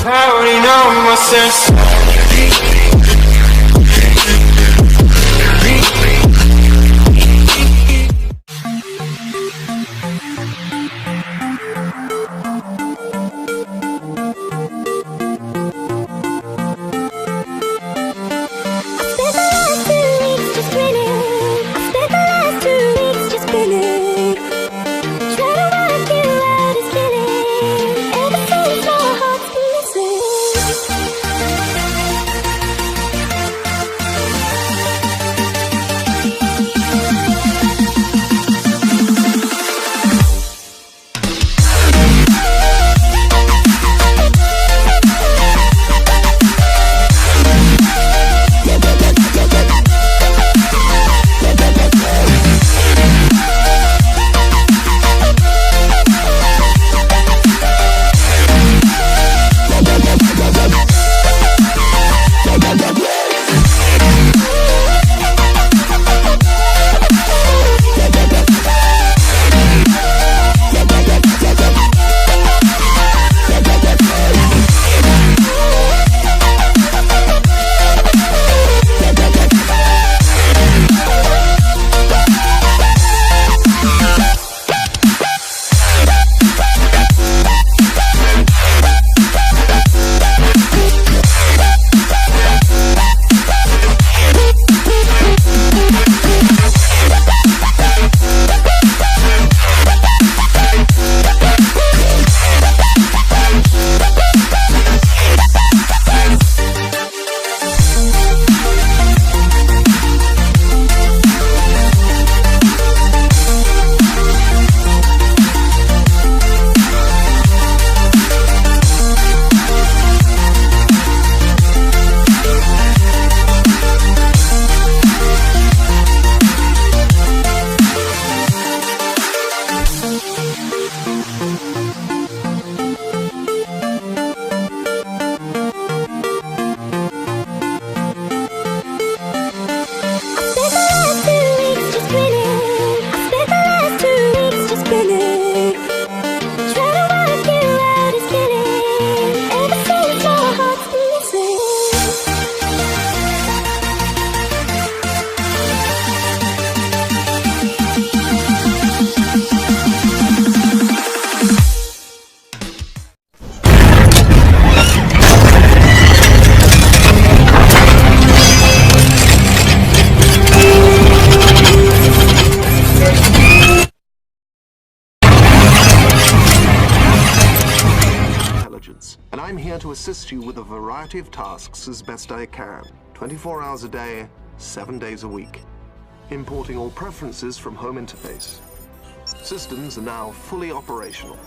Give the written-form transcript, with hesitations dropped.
I already know my sense. And I'm here to assist you with a variety of tasks as best I can, 24 hours a day, 7 days a week. Importing all preferences from home interface. Systems are now fully operational.